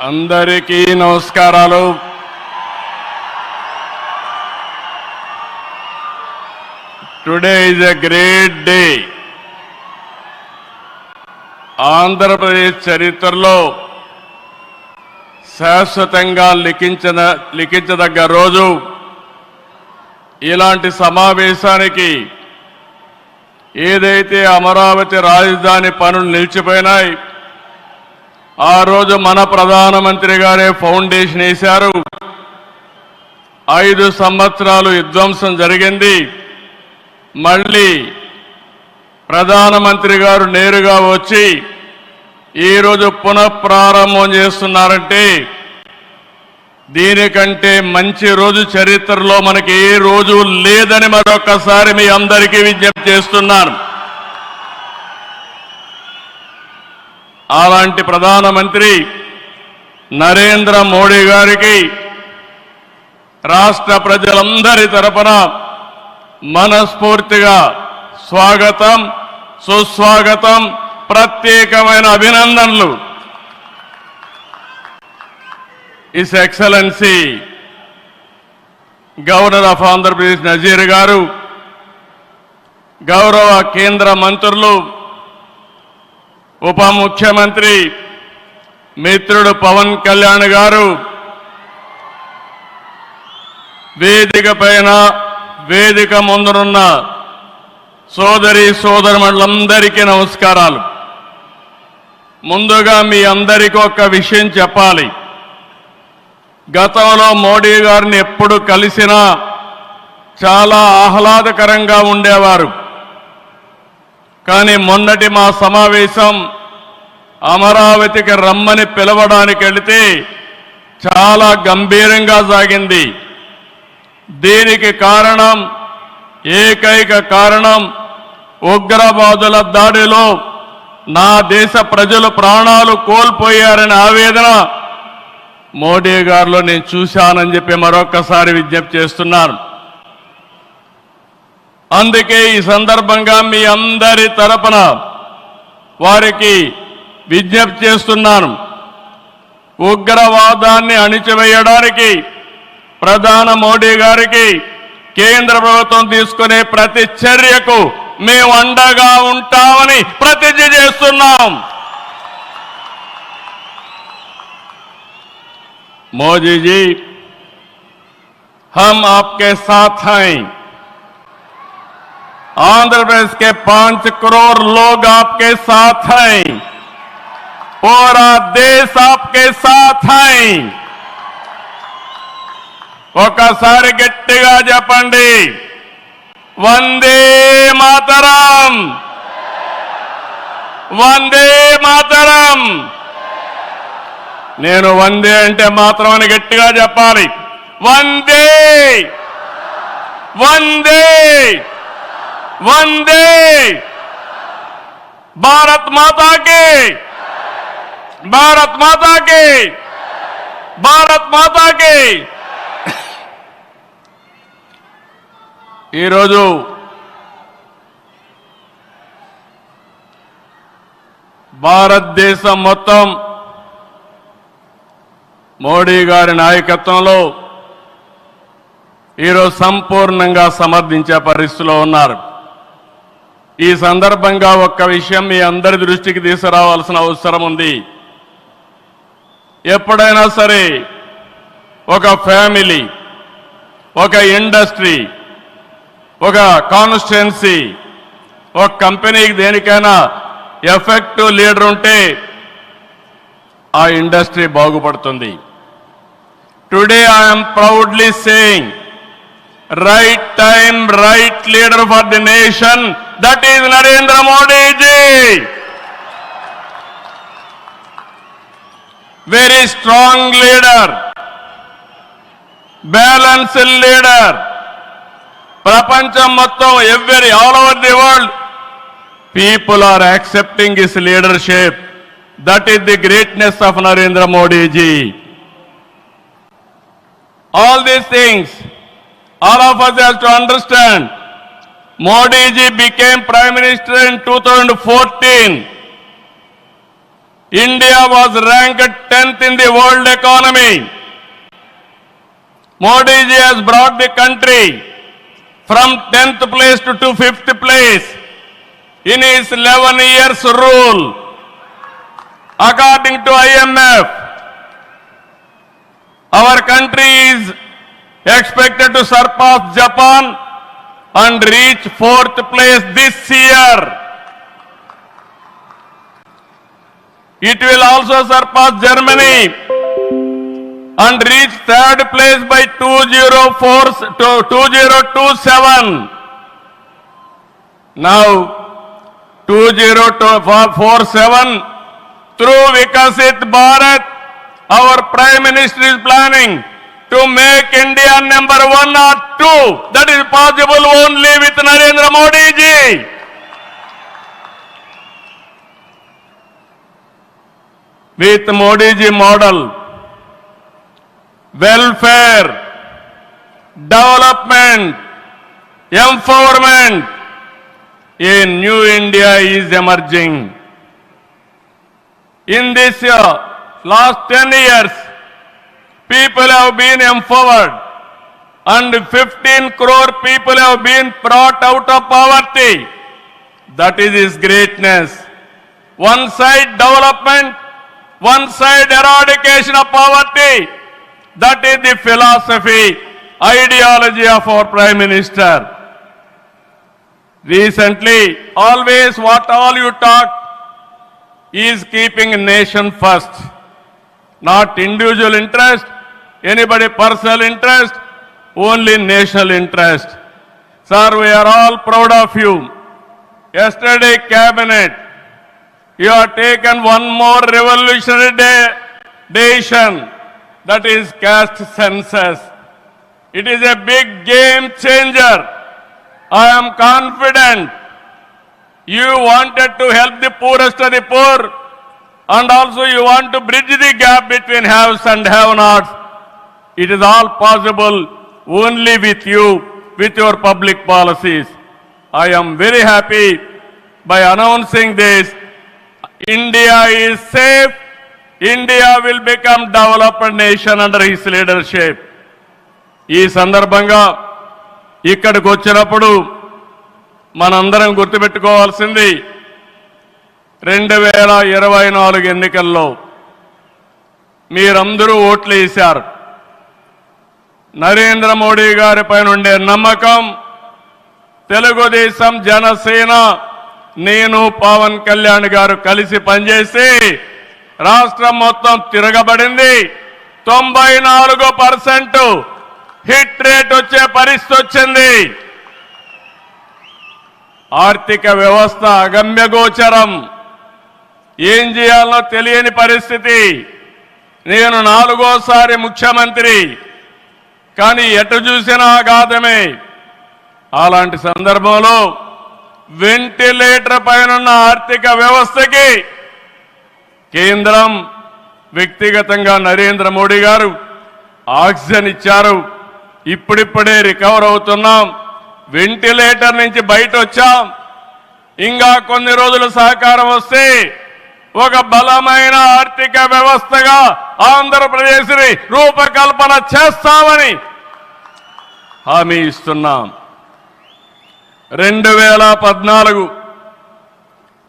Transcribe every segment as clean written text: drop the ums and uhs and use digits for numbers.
అందరికీ నమస్కారాలు. Today is a great day. Andhra Pradesh చరిత్రలో శాశ్వతంగా లిఖించదగ్గ రోజు. ఇలాంటి సమావేశానికి ఏదైతే అమరావతి రాజధాని పనులు నిలిచిపోయినాయి, ఆ రోజు మన ప్రధానమంత్రి గారే ఫౌండేషన్ వేశారు. 5 సంవత్సరాలు విధ్వంసం జరిగింది. మళ్ళీ ప్రధానమంత్రి గారు నేరుగా వచ్చి ఈరోజు పునఃప్రారంభం చేస్తున్నారంటే దీనికంటే మంచి రోజు చరిత్రలో మనకి ఏ రోజు లేదని మరొకసారి మీ అందరికీ విజ్ఞప్తి చేస్తున్నాను. అలాంటి ప్రధానమంత్రి నరేంద్ర మోడీ గారికి రాష్ట్ర ప్రజలందరి తరపున మనస్ఫూర్తిగా స్వాగతం, సుస్వాగతం, ప్రత్యేకమైన అభినందనలు. His excellency governor of Andhra Pradesh Nazeer గారు, గౌరవ కేంద్ర మంత్రులు, ఉప ముఖ్యమంత్రి మిత్రుడు పవన్ కళ్యాణ్ గారు, వేదిక పైన వేదిక ముందునున్న సోదరి సోదరులందరికీ నమస్కారాలు. ముందుగా మీ అందరికీ ఒక విషయం చెప్పాలి. గతంలో మోడీ గారిని ఎప్పుడు కలిసినా చాలా ఆహ్లాదకరంగా ఉండేవారు. కానీ మొన్నటి మా సమావేశం అమరావతికి రమ్మని పిలవడానికి వెళితే చాలా గంభీరంగా సాగింది. దీనికి కారణం, ఏకైక కారణం, ఉగ్రవాదుల దాడిలో నా దేశ ప్రజలు ప్రాణాలు కోల్పోయారనే ఆవేదన మోడీ గారిలో నేను చూశానని చెప్పి మరొక్కసారి విజ్ఞప్తి చేస్తున్నాను. అందుకే ఈ సందర్భంగా మీ అందరి తరపున వారికి విజ్ఞప్తి చేస్తున్నాను. ఉగ్రవాదాన్ని అణిచివేయడానికి ప్రధాన మోడీ గారికి కేంద్ర ప్రభుత్వం తీసుకునే ప్రతి చర్యకు మేము అండగా ఉంటామని ప్రతిజ్ఞ చేస్తున్నాం. మోదీ जी, हम आपके साथ हैं. आंध्र प्रदेश के 5 करोड़ लोग आपके साथ हैं. पूरा देश आपके साथ हैं. ఒకసారి గట్టిగా చెప్పండి, వందే మాతరం, వందే మాతరం. నేను వందే అంటే మాత్రం అని గట్టిగా చెప్పాలి. వందే, వందే, వందే. భారత్ మాతాకి, భారత్ మాతాకి, భారత్ మాతాకి. ఈరోజు భారతదేశం మొత్తం మోడీ గారి నాయకత్వంలో ఈరోజు సంపూర్ణంగా సమర్థించే పరిస్థితిలో ఉన్నారు. ఈ సందర్భంగా ఒక్క విషయం మీ అందరి దృష్టికి తీసుకురావాల్సిన అవసరం ఉంది. ఎప్పుడైనా సరే ఒక ఫ్యామిలీ, ఒక ఇండస్ట్రీ, ఒక కాన్స్టిట్యుయెన్సీ, ఒక కంపెనీకి దేనికైనా ఎఫెక్టివ్ లీడర్ ఉంటే ఆ ఇండస్ట్రీ బాగుపడుతుంది. Today I'm proudly saying, right time, right leader for the nation, that is Narendra Modi ji. Very strong leader, balanced leader. ప్రపంచం మొత్తం all over the world people are accepting his leadership. That is the greatness of Narendra Modi ji. All these things, all of us have to understand. Modi ji became Prime Minister in 2014. India was ranked 10th in the world economy. Modi ji has brought the country from 10th place to 5th place in his 11 years rule. According to IMF, our country is expected to surpass Japan and reach 4th place this year. It will also surpass Germany and reach 3rd place by 2027. Now, 2047, through Vikasit Bharat, our Prime Minister is planning to make India number 1 or 2. That is possible only with Narendra Modi ji. With Modi ji model, welfare, development, empowerment, a new India is emerging. In this last 10 years, people have been empowered and 15 crore people have been brought out of poverty. That is his greatness. One side development, one side eradication of poverty. That is the philosophy, ideology of our Prime Minister. Recently, always what all you talk is keeping nation first, not individual interest, anybody personal interest, only national interest. Sir, we are all proud of you. Yesterday, cabinet, you have taken one more revolutionary decision, that is caste census. It is a big game changer. I am confident you wanted to help the poorest of the poor, and also you want to bridge the gap between haves and have-nots. It is all possible only with you, with your public policies. I am very happy by announcing this. India is safe. India will become developed nation under his leadership. ఈ సందర్భంగా ఇక్కడికి వచ్చినప్పుడు మనందరం గుర్తుపెట్టుకోవాల్సింది 2024 ఎన్నికల్లో మీరందరూ ఓట్లు వేశారు. నరేంద్ర మోడీ గారి పైన ఉండే నమ్మకం, తెలుగుదేశం, జనసేన, నేను, పవన్ కళ్యాణ్ గారు కలిసి పనిచేసి రాష్ట్రం మొత్తం తిరగబడింది. 94% హిట్ రేట్ వచ్చే పరిస్థితి వచ్చింది. ఆర్థిక వ్యవస్థ అగమ్యగోచరం, ఏం చేయాలనో తెలియని పరిస్థితి. నేను 4వసారి ముఖ్యమంత్రి, కానీ ఎటు చూసినా ఆఘాతమే. అలాంటి సందర్భంలో వెంటిలేటర్ పైనున్న ఆర్థిక వ్యవస్థకి కేంద్రం, వ్యక్తిగతంగా నరేంద్ర మోడీ గారు ఆక్సిజన్ ఇచ్చారు. ఇప్పుడిప్పుడే రికవర్ అవుతున్నాం, వెంటిలేటర్ నుంచి బయట వచ్చాం. ఇంకా కొన్ని రోజులు సహకారం వస్తే ఒక బలమైన ఆర్థిక వ్యవస్థగా ఆంధ్రప్రదేశ్ని రూపకల్పన చేస్తామని హామీ ఇస్తున్నాం. 2014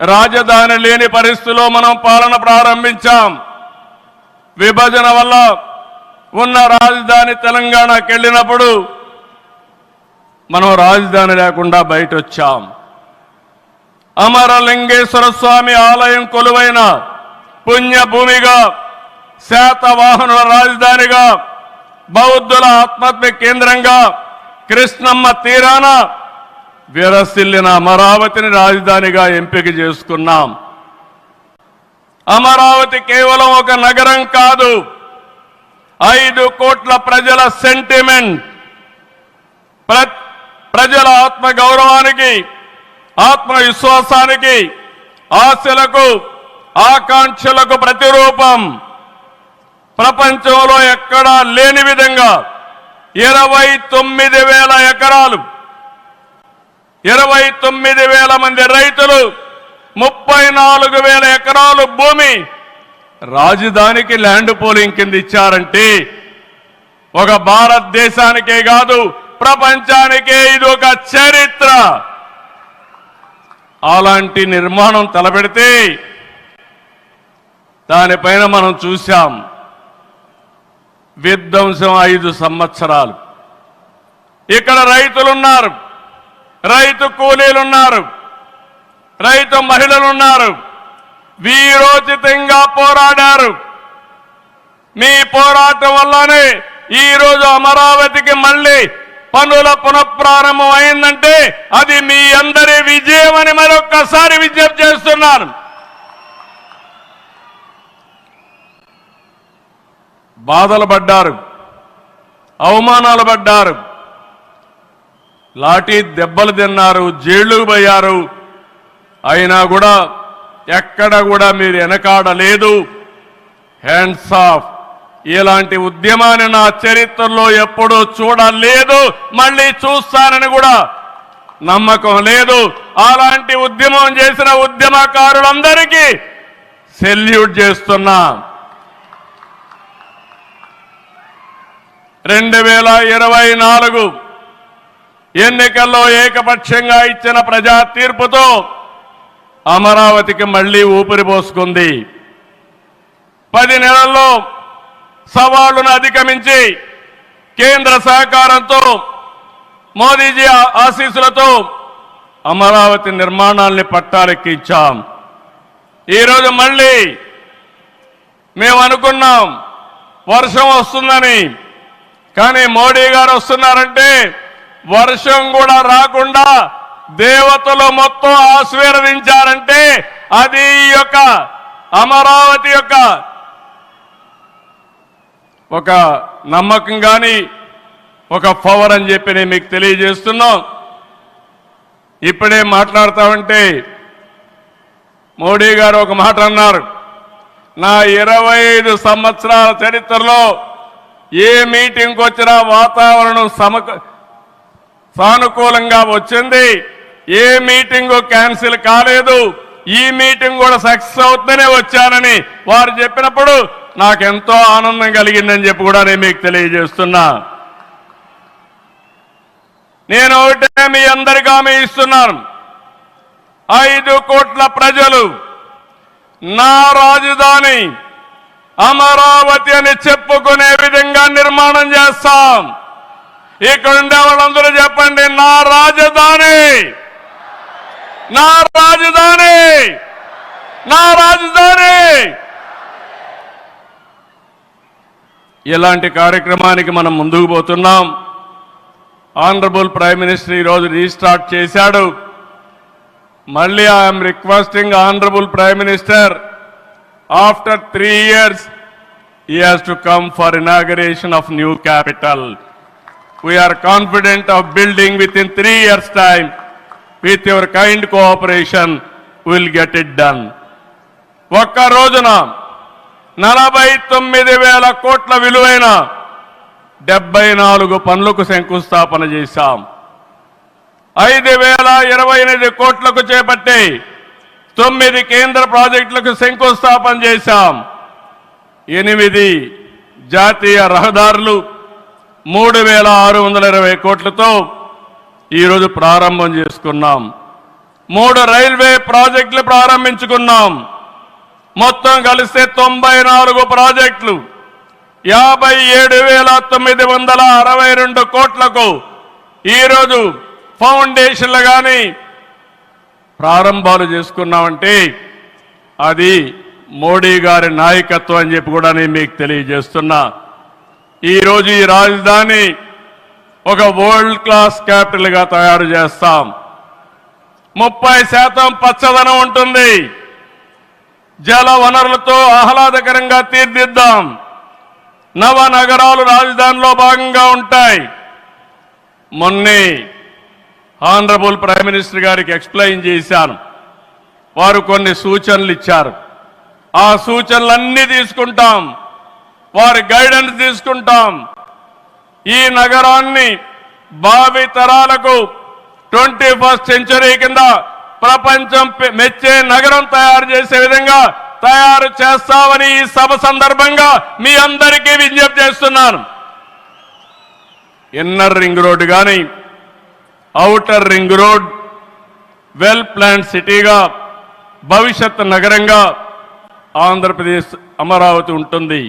రాజధాని లేని పరిస్థితిలో మనం పాలన ప్రారంభించాం. విభజన వల్ల ఉన్న రాజధాని తెలంగాణకి వెళ్ళినప్పుడు మనం రాజధాని లేకుండా బయట వచ్చాం. అమరలింగేశ్వర స్వామి ఆలయం కొలువైన పుణ్యభూమిగా, శాతవాహనుల రాజధానిగా, బౌద్ధుల ఆత్మహత్య కేంద్రంగా, కృష్ణమ్మ తీరాన విరసిల్లిన అమరావతిని రాజధానిగా ఎంపిక చేసుకున్నాం. అమరావతి కేవలం ఒక నగరం కాదు, 5 కోట్ల ప్రజల సెంటిమెంట్. ప్రజల ఆత్మ గౌరవానికి, ఆత్మవిశ్వాసానికి, ఆశలకు, ఆకాంక్షలకు ప్రతిరూపం. ప్రపంచంలో ఎక్కడా లేని విధంగా 29,000 ఎకరాలు, 29,000 మంది రైతులు, 34,000 ఎకరాలు భూమి రాజధానికి ల్యాండ్ పోలింగ్ కింద ఇచ్చారంటే ఒక భారతదేశానికే కాదు ప్రపంచానికే ఇది ఒక చరిత్ర. అలాంటి నిర్మాణం తలపెడితే దానిపైన మనం చూశాం విధ్వంసం 5 సంవత్సరాలు. ఇక్కడ రైతులున్నారు, రైతు కూలీలున్నారు, రైతు మహిళలున్నారు, వీరోచితంగా పోరాడారు. మీ పోరాటం వల్లనే ఈరోజు అమరావతికి మళ్ళీ పనుల పునఃప్రారంభం అయిందంటే అది మీ అందరి విజయం అని మరొక్కసారి విజ్ఞప్తి చేస్తున్నాను. బాధలు పడ్డారు, అవమానాలు పడ్డారు, లాఠీ దెబ్బలు తిన్నారు, జైళ్లకు పోయారు. అయినా కూడా ఎక్కడ కూడా మీరు వెనకాడలేదు. Hands of. ఇలాంటి ఉద్యమాన్ని నా చరిత్రలో ఎప్పుడూ చూడలేదు, మళ్ళీ చూస్తానని కూడా నమ్మకం లేదు. అలాంటి ఉద్యమం చేసిన ఉద్యమకారులందరికీ సెల్యూట్ చేస్తున్నా. 2024 ఎన్నికల్లో ఏకపక్షంగా ఇచ్చిన ప్రజా తీర్పుతో అమరావతికి మళ్లీ ఊపిరి పోసుకుంది. 10 నెలల్లో సవాళ్లను అధిగమించి కేంద్ర సహకారంతో మోదీజీ ఆశీస్సులతో అమరావతి నిర్మాణాల్ని పట్టాలెక్కించాం. ఈరోజు మళ్ళీ మేము అనుకున్నాం వర్షం వస్తుందని, కానీ మోడీ గారు వస్తున్నారంటే వర్షం కూడా రాకుండా దేవతలు మొత్తం ఆశీర్వదించారంటే అది ఈ యొక్క అమరావతి యొక్క ఒక నమ్మకం కానీ ఒక పవర్ అని చెప్పి నేను మీకు తెలియజేస్తున్నాం. ఇప్పుడే మాట్లాడతామంటే మోడీ గారు ఒక మాట అన్నారు, నా 25 సంవత్సరాల చరిత్రలో ఏ మీటింగ్కి వచ్చినా వాతావరణం సానుకూలంగా వచ్చింది, ఏ మీటింగు క్యాన్సిల్ కాలేదు, ఈ మీటింగ్ కూడా సక్సెస్ అవుతుందనే వచ్చానని వారు చెప్పినప్పుడు నాకెంతో ఆనందం కలిగిందని చెప్పి కూడా నేను మీకు తెలియజేస్తున్నా. నేను ఒకటే మీ అందరికీ హామీ ఇస్తున్నాను, 5 కోట్ల ప్రజలు నా రాజధాని అమరావతి అని చెప్పుకునే విధంగా నిర్మాణం చేస్తాం. ఇక్కడ ఉండే వాళ్ళందరూ చెప్పండి, నా రాజధాని, నా రాజధాని, నా రాజధాని. ఇలాంటి కార్యక్రమానికి మనం ముందుకు పోతున్నాం. ఆనరబుల్ ప్రైమ్ మినిస్టర్ ఈరోజు రీస్టార్ట్ చేశాడు. మళ్ళీ I'm requesting honourable prime minister, after 3 years he has to come for inauguration of new capital. We are confident of building within 3 years time. With your kind cooperation we will get it done. ఒక్క రోజున 49,000 కోట్ల విలువైన 74 పనులకు శంకుస్థాపన చేశాం. 5,028 కోట్లకు చేపట్టి 9 కేంద్ర ప్రాజెక్టులకు శంకుస్థాపన చేశాం. 8 జాతీయ రహదారులు 3,620 కోట్లతో ఈరోజు ప్రారంభం చేసుకున్నాం. 3 రైల్వే ప్రాజెక్టులు ప్రారంభించుకున్నాం. మొత్తం కలిస్తే 94 ప్రాజెక్టులు 57,962 కోట్లకు ఈరోజు ఫౌండేషన్లు కానీ ప్రారంభాలు చేసుకున్నామంటే అది మోడీ గారి నాయకత్వం అని చెప్పి కూడా నేను మీకు తెలియజేస్తున్నా. ఈరోజు ఈ రాజధాని ఒక వరల్డ్ క్లాస్ క్యాపిటల్గా తయారు చేస్తాం. 30% పచ్చదనం ఉంటుంది. జల వనరులతో ఆహ్లాదకరంగా తీర్చిదిద్దాం. నవ నగరాలు రాజధానిలో భాగంగా ఉంటాయి. మొన్నే ఆనరబుల్ ప్రైమ్ మినిస్టర్ గారికి ఎక్స్ప్లెయిన్ చేశాను. వారు కొన్ని సూచనలు ఇచ్చారు. ఆ సూచనలన్నీ తీసుకుంటాం, వారి గైడెన్స్ తీసుకుంటాం. ఈ నగరాన్ని భావి తరాలకు 21st సెంచరీ కింద ప్రపంచం మెచ్చే నగరం తయారు చేసే విధంగా తయారు చేస్తామని ఈ సభ సందర్భంగా మీ అందరికీ విజ్ఞప్తి చేస్తున్నాను. ఇన్నర్ రింగ్ రోడ్ కానీ outer ring road well plan సిటీగా భవిష్యత్ నగరంగా ఆంధ్రప్రదేశ్ అమరావతి ఉంటుంది.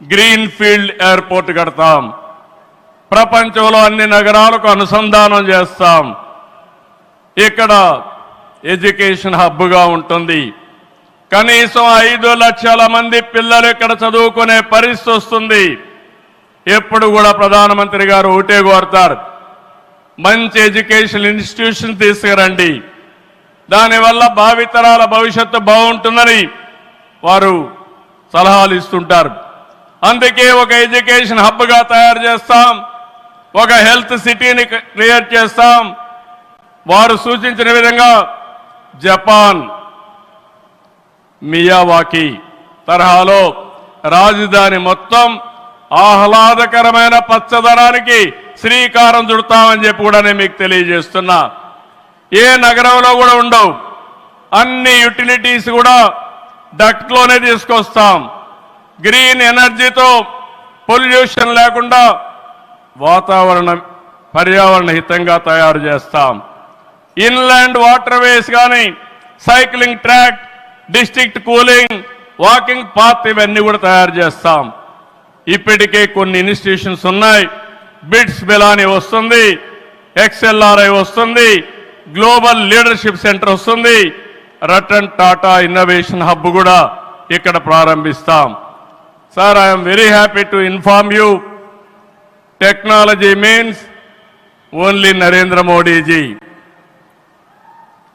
గ్రీన్ ఫీల్డ్ ఎయిర్పోర్ట్ కడతాం. ప్రపంచంలో అన్ని నగరాలకు అనుసంధానం చేస్తాం. ఇక్కడ ఎడ్యుకేషన్ హబ్గా ఉంటుంది. కనీసం 5 లక్షల మంది పిల్లలు ఇక్కడ చదువుకునే పరిస్థితి వస్తుంది. ఎప్పుడు కూడా ప్రధానమంత్రి గారు ఒకటే కోరుతారు, మంచి ఎడ్యుకేషన్ ఇన్స్టిట్యూషన్ తీసుకురండి, దానివల్ల భావితరాల భవిష్యత్తు బాగుంటుందని వారు సలహాలు ఇస్తుంటారు. అందుకే ఒక ఎడ్యుకేషన్ హబ్గా తయారు చేస్తాం, ఒక హెల్త్ సిటీని క్రియేట్ చేస్తాం. వారు సూచించిన విధంగా జపాన్ మియావాకి తరహాలో రాజధాని మొత్తం ఆహ్లాదకరమైన పచ్చదనానికి శ్రీకారం చుడతామని చెప్పి కూడా నేను మీకు తెలియజేస్తున్నా. ఏ నగరంలో కూడా ఉండవు, అన్ని యుటిలిటీస్ కూడా డక్ట్లోనే తీసుకొస్తాం. గ్రీన్ ఎనర్జీతో పొల్యూషన్ లేకుండా పర్యావరణ హితంగా తయారు చేస్తాం. ఇన్లాండ్ వాటర్ వేస్ కానీ cycling track, district cooling, walking path ఇవన్నీ కూడా తయారు చేస్తాం. ఇప్పటికే కొన్ని ఇన్స్టిట్యూషన్స్ ఉన్నాయి. బిట్స్ బిలాని వస్తుంది, XLRI వస్తుంది, గ్లోబల్ లీడర్షిప్ సెంటర్ వస్తుంది, రతన్ టాటా ఇన్నోవేషన్ హబ్ కూడా ఇక్కడ ప్రారంభిస్తాం. Sir, I'm very happy to inform you, technology means only Narendra Modiji.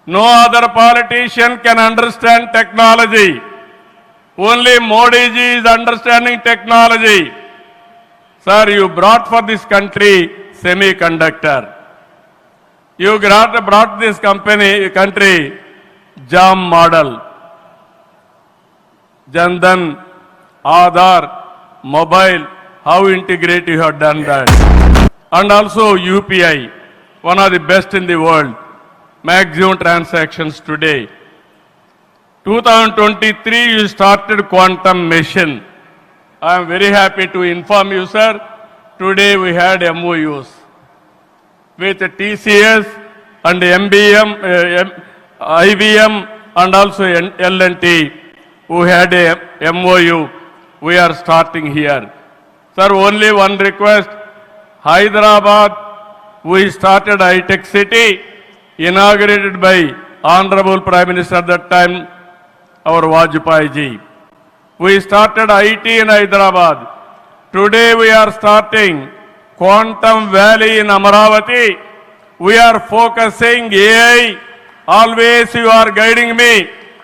No other politician can understand technology. Only Modi ji is understanding technology. Sir, you brought for this country semiconductor. You brought this country JAM model. Jandan, Aadhaar, mobile, how integrate you have done that. And also UPI, one of the best in the world. Maximum transactions today. 2023 you started quantum mission. I am very happy to inform you, sir. Today we had MOUs with TCS and MBM, IBM and also L&T who had a MOU. We are starting here. Sir, only one request. Hyderabad, we started high-tech city, inaugurated by Honorable Prime Minister at that time, our Vajpayee ji. We started IT in Hyderabad. Today we are starting Quantum Valley in Amaravati. We are focusing AI. Always you are guiding me.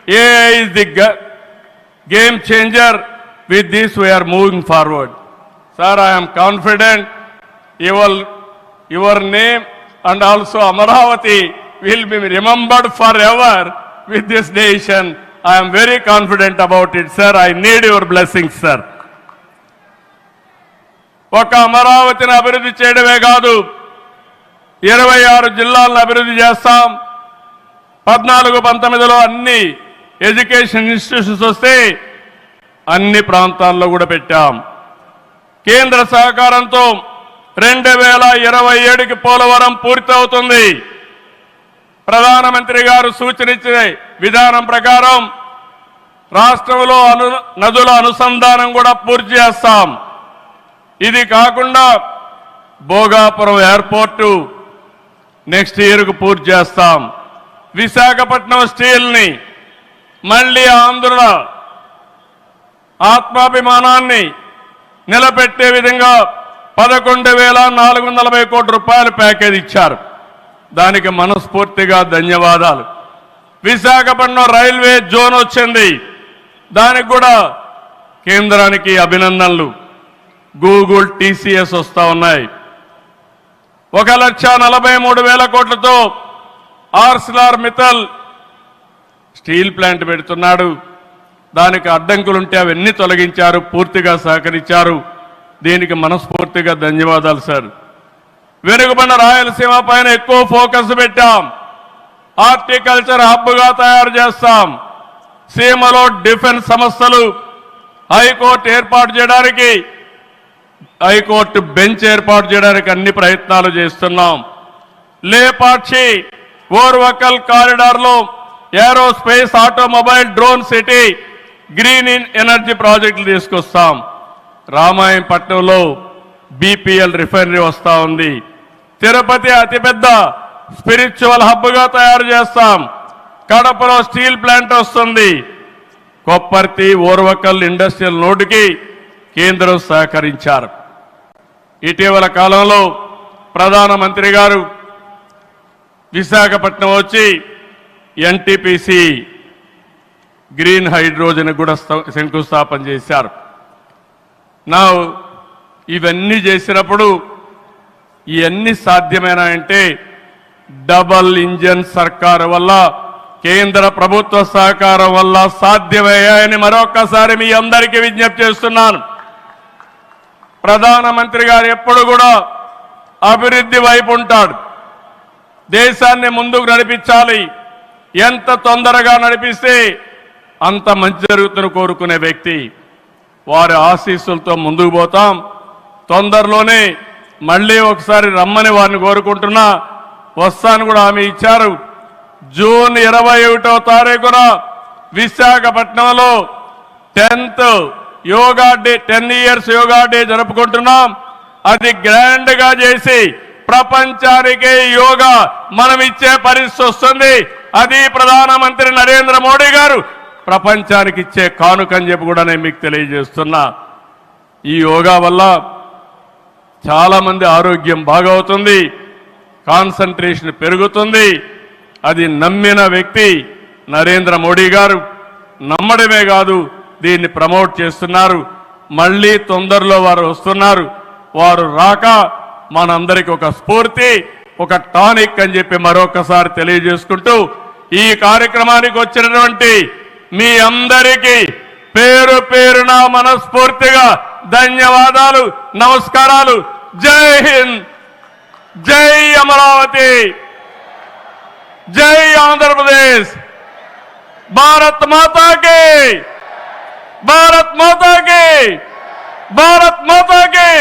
AI is the game changer. With this we are moving forward. Sir, I am confident your name and also Amaravati will be remembered forever with this nation. I am very confident about it, sir. I need your blessings, sir. ఒక అమరావతిని అభివృద్ధి చేయడమే కాదు, 26 జిల్లాలను అభివృద్ధి చేస్తాం. 14-19లో అన్ని education institutions వస్తే అన్ని ప్రాంతాల్లో కూడా పెట్టాం. కేంద్ర సహకారంతో 2027కి పోలవరం పూర్తవుతుంది. ప్రధానమంత్రి గారు సూచనిచ్చే విధానం ప్రకారం రాష్ట్రంలో నదుల అనుసంధానం కూడా పూర్తి చేస్తాం. ఇది కాకుండా భోగాపురం ఎయిర్పోర్టు నెక్స్ట్ ఇయర్కు పూర్తి చేస్తాం. విశాఖపట్నం స్టీల్ని మళ్ళీ ఆంధ్రుల ఆత్మాభిమానాన్ని నిలబెట్టే విధంగా 11,440 కోట్ల రూపాయల ప్యాకేజ్ ఇచ్చారు. దానికి మనస్ఫూర్తిగా ధన్యవాదాలు. విశాఖపట్నం రైల్వే జోన్ వచ్చింది, దానికి కూడా కేంద్రానికి అభినందనలు. గూగుల్, TCS వస్తా ఉన్నాయి. 1,43,000 కోట్లతో ఆర్సిలార్ మిత్తల్ స్టీల్ ప్లాంట్ పెడుతున్నాడు. దానికి అడ్డంకులుంటే అవన్నీ తొలగించారు, పూర్తిగా సహకరించారు. దీనికి మనస్ఫూర్తిగా ధన్యవాదాలు సార్. వెనుకబడిన రాయలసీమ పైన ఎక్కువ ఫోకస్ పెట్టాం. హార్టికల్చర్ హబ్గా తయారు చేస్తాం. సీమలో డిఫెన్స్ సంస్థలు హైకోర్టు ఏర్పాటు చేయడానికి హైకోర్టు బెంచ్ ఏర్పాటు చేయడానికి అన్ని ప్రయత్నాలు చేస్తున్నాం. లేపాక్షి ఓర్వకల్ కారిడార్లో aerospace automobile drone city green energy ప్రాజెక్టులు తీసుకొస్తాం. రామాయంపట్నంలో బీపీఎల్ రిఫైనరీ వస్తా ఉంది. తిరుపతి అతిపెద్ద స్పిరిచువల్ హబ్గా తయారు చేస్తాం. కడపలో స్టీల్ ప్లాంట్ వస్తుంది. కొప్పర్తి ఓర్వకల్ ఇండస్ట్రియల్ నోటుకి కేంద్రం సహకరించారు. ఇటీవల కాలంలో ప్రధానమంత్రి గారు విశాఖపట్నం వచ్చి ఎన్టీపీసీ గ్రీన్ హైడ్రోజన్ కూడా శంకుస్థాపన చేశారు. నా ఇవన్నీ చేసినప్పుడు ఇవన్నీ సాధ్యమేనంటే డబల్ ఇంజన్ సర్కారు వల్ల, కేంద్ర ప్రభుత్వ సహకారం వల్ల సాధ్యమయ్యాయని మరొక్కసారి మీ అందరికీ విజ్ఞప్తి చేస్తున్నాను. ప్రధానమంత్రి గారు ఎప్పుడు కూడా అభివృద్ధి వైపు ఉంటాడు. దేశాన్ని ముందుకు నడిపించాలి. ఎంత తొందరగా నడిపిస్తే అంత మంచి జరుగుతుందని కోరుకునే వ్యక్తి. వారి ఆశీస్సులతో ముందుకు పోతాం. తొందరలోనే మళ్ళీ ఒకసారి రమ్మని వారిని కోరుకుంటున్నా. వస్తాను కూడా హామీ ఇచ్చారు. జూన్ 21వ తారీఖున విశాఖపట్నంలో 10th yoga day, 10 years yoga day జరుపుకుంటున్నాం. అది గ్రాండ్ గా చేసి ప్రపంచానికి యోగా మనం ఇచ్చే పరిస్థితి వస్తుంది. అది ప్రధానమంత్రి నరేంద్ర మోడీ గారు ప్రపంచానికి ఇచ్చే కానుకని చెప్పి కూడా నేను మీకు తెలియజేస్తున్నా. ఈ యోగా వల్ల చాలా మంది ఆరోగ్యం బాగవుతుంది, కాన్సంట్రేషన్ పెరుగుతుంది. అది నమ్మిన వ్యక్తి నరేంద్ర మోడీ గారు. నమ్మడమే కాదు, దీన్ని ప్రమోట్ చేస్తున్నారు. మళ్ళీ తొందరలో వారు వస్తున్నారు. వారు రాక మనందరికి ఒక స్ఫూర్తి, ఒక టానిక్ అని చెప్పి మరొకసారి తెలియజేసుకుంటూ ఈ కార్యక్రమానికి వచ్చినటువంటి మీ అందరికీ పేరు పేరున మనస్ఫూర్తిగా ధన్యవాదాలు, నమస్కారాలు. జై హింద్, జై అమరావతి, జై ఆంధ్రప్రదేశ్. భారత్ మాతా కి, భారత్ మాతా కి, భారత్ మాతా కి.